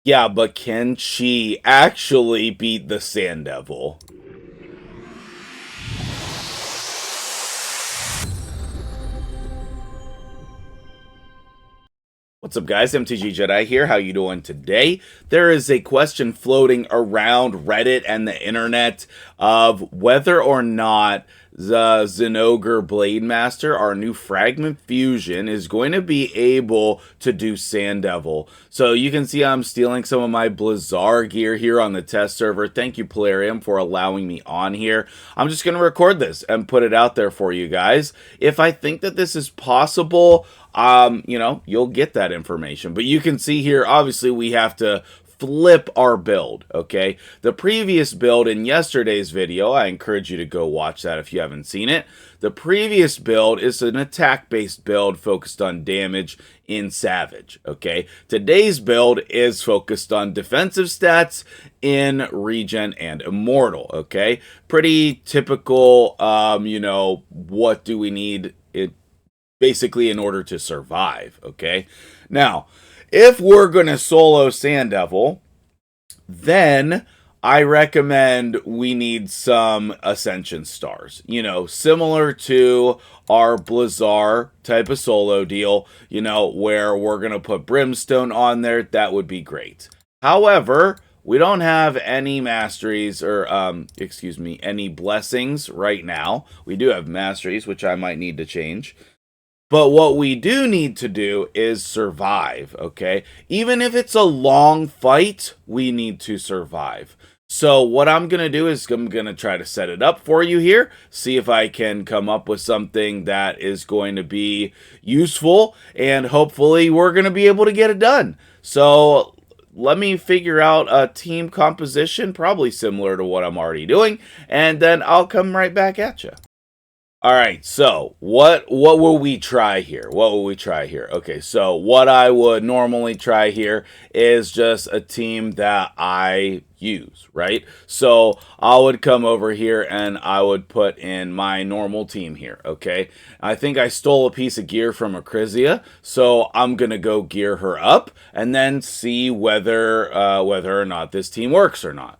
Yeah, but can she actually beat the Sand Devil? What's up, guys? MtgJedi here. How you doing today? There is a question floating around Reddit and the internet of whether or not the Zinogre Blademaster, our new fragment fusion, is going to be able to do Sand Devil. So you can see I'm stealing some of my Blizzard gear here on the test server. Thank you, Polarium, for allowing me on here. I'm just going to record this and put it out there for you guys. If I think that this is possible, you'll get that information. But you can see here, obviously, we have to flip our build, okay? The previous build in yesterday's video, I encourage you to go watch that if you haven't seen it. The previous build is an attack-based build focused on damage in Savage, okay? Today's build is focused on defensive stats in Regen and Immortal, okay? Pretty typical, what do we need basically in order to survive, okay? Now, if we're going to solo Sand Devil, then I recommend we need some Ascension Stars. Similar to our Blizzard type of solo deal, where we're going to put Brimstone on there. That would be great. However, we don't have any masteries or, any blessings right now. We do have masteries, which I might need to change. But what we do need to do is survive, okay? Even if it's a long fight, we need to survive. So what I'm going to do is I'm going to try to set it up for you here, see if I can come up with something that is going to be useful, and hopefully we're going to be able to get it done. So let me figure out a team composition, probably similar to what I'm already doing, and then I'll come right back at you. All right, so what will we try here? What will we try here? Okay, so what I would normally try here is just a team that I use, right? So I would come over here and I would put in my normal team here, okay? I think I stole a piece of gear from Acrizia, so I'm going to go gear her up and then see whether or not this team works or not.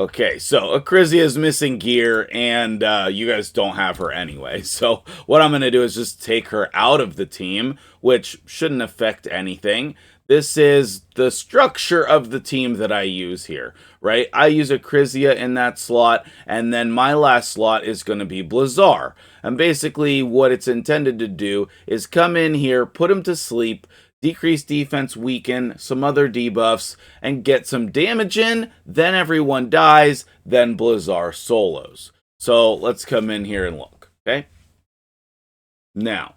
Okay, so Acrizia is missing gear, and you guys don't have her anyway. So what I'm going to do is just take her out of the team, which shouldn't affect anything. This is the structure of the team that I use here, right? I use Acrizia in that slot, and then my last slot is going to be Blizzard. And basically what it's intended to do is come in here, put him to sleep, decrease defense, weaken, some other debuffs, and get some damage in, then everyone dies, then Blizzard solos. So let's come in here and look, okay? Now,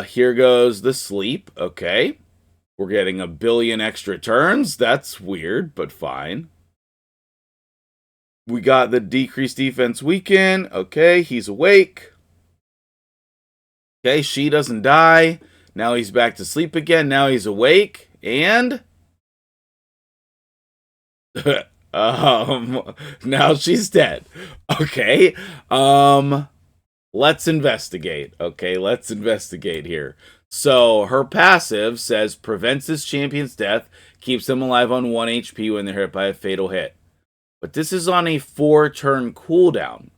here goes the sleep, okay? We're getting 1 billion extra turns. That's weird, but fine. We got the decreased defense, weaken, okay, he's awake. Okay, she doesn't die. Now he's back to sleep again. Now he's awake. And now she's dead. Okay. Let's investigate. Okay, let's investigate here. So her passive says prevents this champion's death, keeps them alive on 1 HP when they're hit by a fatal hit. But this is on a 4-turn cooldown.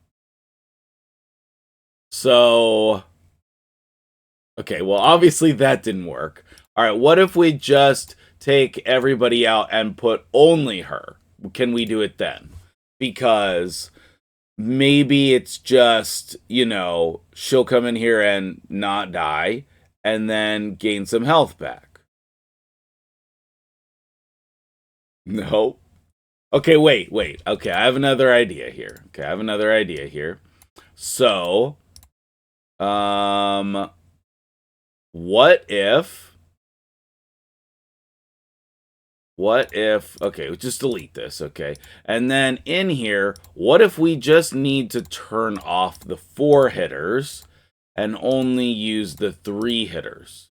So okay, well, obviously that didn't work. All right, what if we just take everybody out and put only her? Can we do it then? Because maybe it's just, she'll come in here and not die and then gain some health back. No. Okay, wait. Okay, I have another idea here. So, what if, okay, just delete this, okay? And then in here, what if we just need to turn off the 4 hitters and only use the 3 hitters?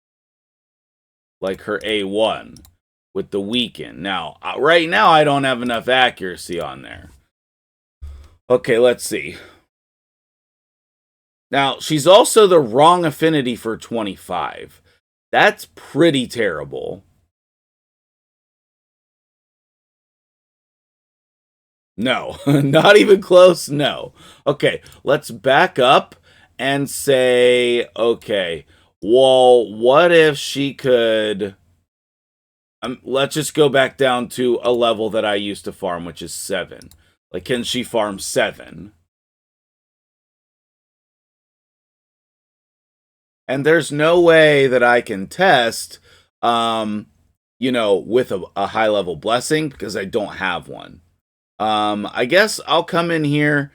Like her A1 with the weaken. Now, right now, I don't have enough accuracy on there. Okay, let's see. Now, she's also the wrong affinity for 25. That's pretty terrible. No, not even close. No. Okay, let's back up and say, okay, well, what if she could. Let's just go back down to a level that I used to farm, which is 7. Like, can she farm 7? And there's no way that I can test, with a high level blessing because I don't have one. I guess I'll come in here.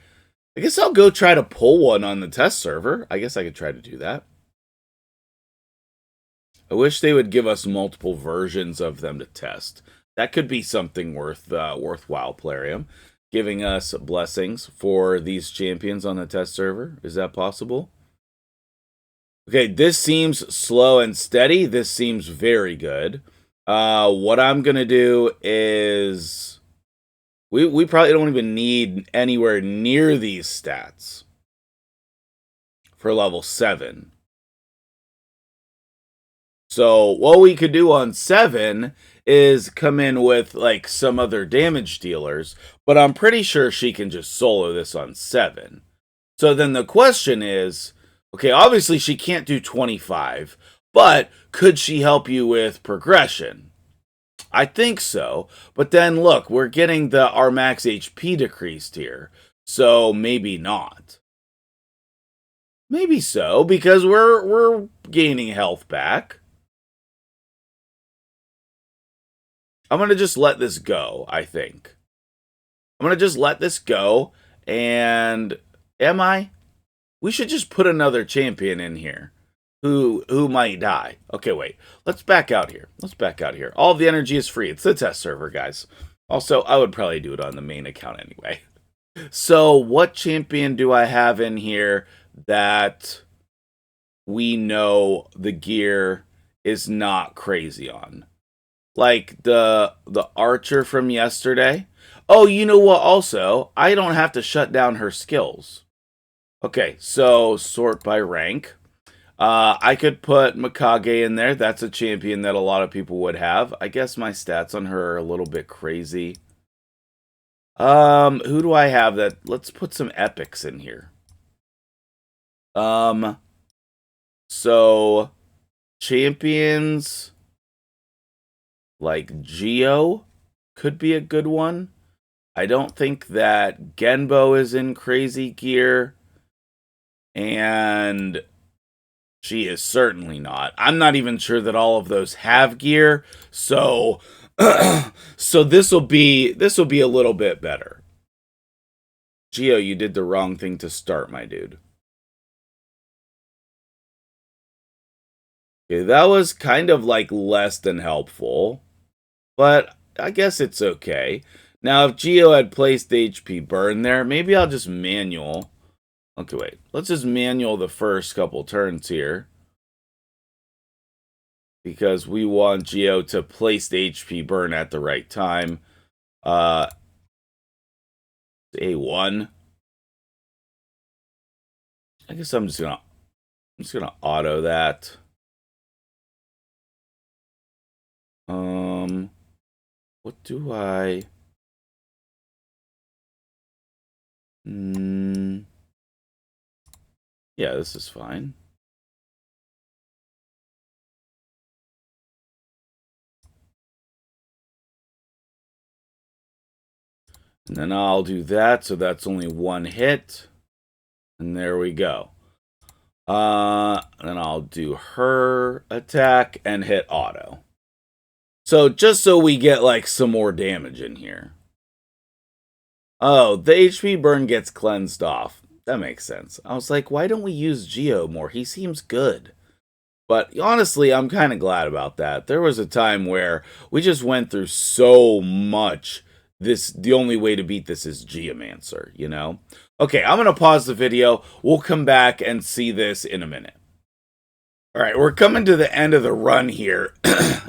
I guess I'll go try to pull one on the test server. I guess I could try to do that. I wish they would give us multiple versions of them to test. That could be something worthwhile, Plarium. Giving us blessings for these champions on the test server. Is that possible? Okay, this seems slow and steady. This seems very good. What I'm going to do is... We probably don't even need anywhere near these stats for level 7. So what we could do on 7 is come in with like some other damage dealers, but I'm pretty sure she can just solo this on 7. So then the question is, okay, obviously she can't do 25, but could she help you with progression? I think so, but then look, we're getting our max HP decreased here, so maybe not. Maybe so, because we're gaining health back. I'm going to just let this go, I think. I'm going to just let this go, and am I? We should just put another champion in here who might die. Okay, wait. Let's back out here. All of the energy is free. It's the test server, guys. Also, I would probably do it on the main account anyway. So, what champion do I have in here that we know the gear is not crazy on? Like the archer from yesterday. Oh, you know what? Also, I don't have to shut down her skills. Okay, so sort by rank. I could put Mikage in there. That's a champion that a lot of people would have. I guess my stats on her are a little bit crazy. Who do I have that? Let's put some epics in here. So champions like Geo could be a good one. I don't think that Genbo is in crazy gear. And she is certainly not. I'm not even sure that all of those have gear. So so this will be a little bit better. Geo, you did the wrong thing to start, my dude. Okay, that was kind of like less than helpful. But I guess it's okay. Now, if Geo had placed HP burn there, maybe I'll just manual. Okay, wait. Let's just manual the first couple turns here. Because we want Geo to place the HP burn at the right time. A1. I guess I'm just gonna auto that. What do I... Yeah, this is fine. And then I'll do that, so that's only one hit. And there we go. Then I'll do her attack and hit auto. So just so we get like some more damage in here. Oh, the HP burn gets cleansed off. That makes sense. I was like, why don't we use Geo more? He seems good. But honestly, I'm kind of glad about that. There was a time where we just went through so much. The only way to beat this is Geomancer, you know? Okay, I'm going to pause the video. We'll come back and see this in a minute. All right, we're coming to the end of the run here,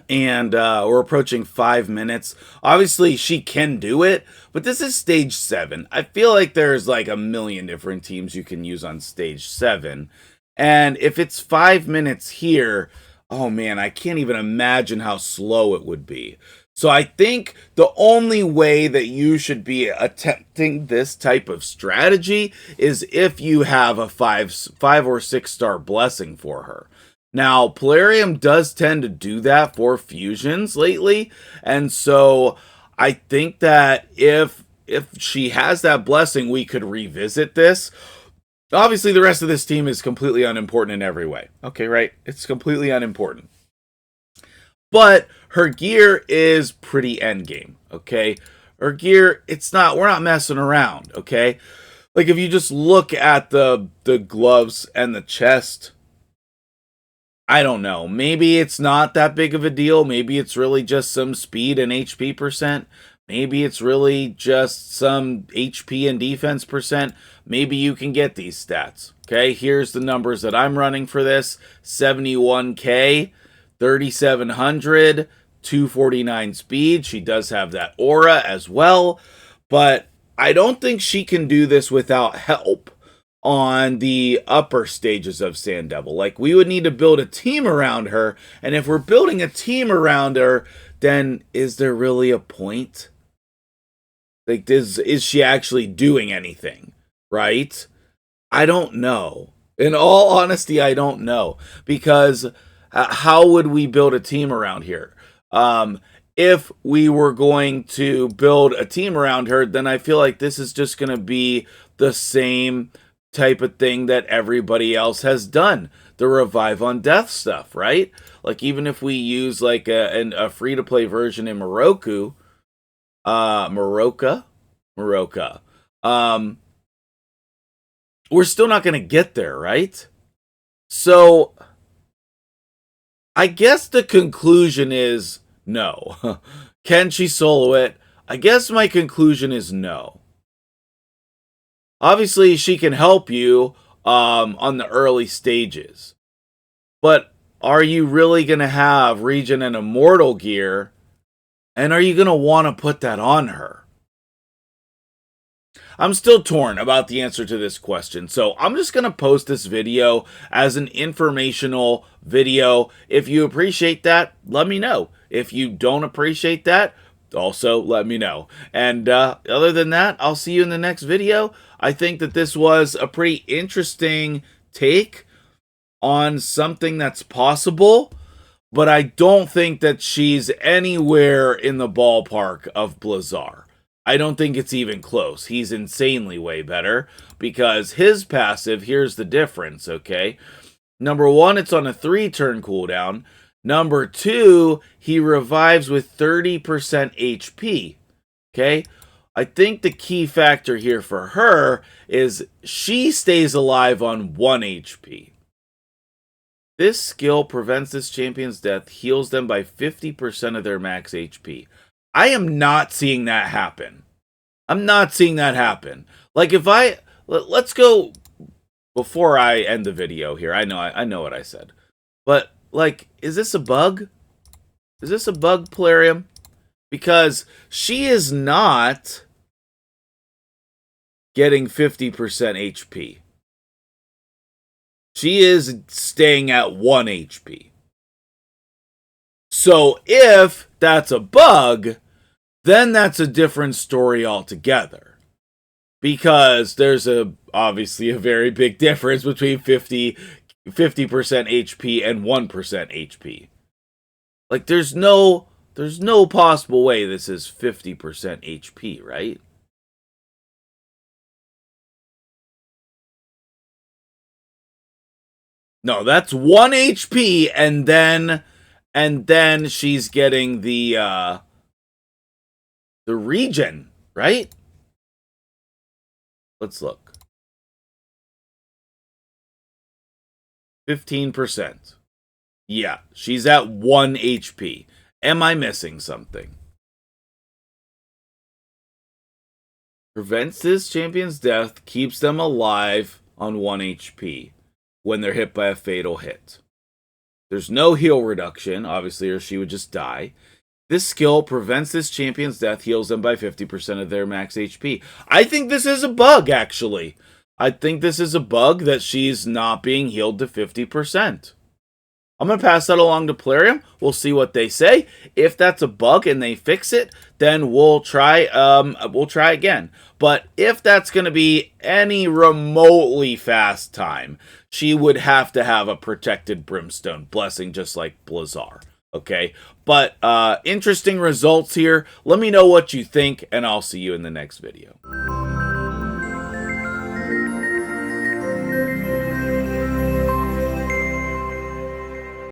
and we're approaching 5 minutes. Obviously, she can do it, but this is stage 7. I feel like there's like a million different teams you can use on stage 7. And if it's 5 minutes here, oh man, I can't even imagine how slow it would be. So I think the only way that you should be attempting this type of strategy is if you have a five or 6 star blessing for her. Now, Polarium does tend to do that for fusions lately, and so I think that if she has that blessing, we could revisit this. Obviously, the rest of this team is completely unimportant in every way. Okay, right? It's completely unimportant. But her gear is pretty endgame, okay? Her gear, we're not messing around, okay? Like, if you just look at the gloves and the chest, I don't know. Maybe it's not that big of a deal. Maybe it's really just some speed and HP percent. Maybe it's really just some HP and defense percent. Maybe you can get these stats. Okay, here's the numbers that I'm running for this. 71k, 3700, 249 speed. She does have that aura as well. But I don't think she can do this without help on the upper stages of Sand Devil. Like, we would need to build a team around her, and if we're building a team around her, then is there really a point? Like, is she actually doing anything, right? I don't know. In all honesty, I don't know, because how would we build a team around here? If we were going to build a team around her, then I feel like this is just going to be the same type of thing that everybody else has done. The revive on death stuff, right? Like, even if we use like a free-to-play version in Moroka, we're still not going to get there, right? So I guess the conclusion is no. Can she solo it? I guess my conclusion is no. Obviously, she can help you on the early stages. But are you really going to have Regen and Immortal gear? And are you going to want to put that on her? I'm still torn about the answer to this question, so I'm just going to post this video as an informational video. If you appreciate that, let me know. If you don't appreciate that, also let me know. And other than that, I'll see you in the next video. I think that this was a pretty interesting take on something that's possible, but I don't think that she's anywhere in the ballpark of Blazar. I don't think it's even close. He's insanely way better, because his passive, here's the difference, okay? Number one, it's on a 3-turn cooldown. Number two, he revives with 30% HP, okay? I think the key factor here for her is she stays alive on 1 HP. This skill prevents this champion's death, heals them by 50% of their max HP. I am not seeing that happen. I'm not seeing that happen. Like, if let's go, before I end the video here, I know what I said. But, like, is this a bug? Is this a bug, Polarium? Because she is not getting 50% HP. She is staying at 1 HP. So if that's a bug, then that's a different story altogether. Because there's obviously a very big difference between 50% HP and 1% HP. Like, there's no possible way this is 50% HP, right? No, that's 1 HP, and then she's getting the regen, right? Let's look. 15%. Yeah, she's at 1 HP. Am I missing something? Prevents this champion's death, keeps them alive on 1 HP when they're hit by a fatal hit. There's no heal reduction, obviously, or she would just die. This skill prevents this champion's death, heals them by 50% of their max HP. I think this is a bug, actually. I think this is a bug that she's not being healed to 50%. I'm going to pass that along to Plarium. We'll see what they say. If that's a bug and they fix it, then we'll try again. But if that's going to be any remotely fast time, she would have to have a protected Brimstone blessing, just like Blazar. Okay, but interesting results here. Let me know what you think, and I'll see you in the next video.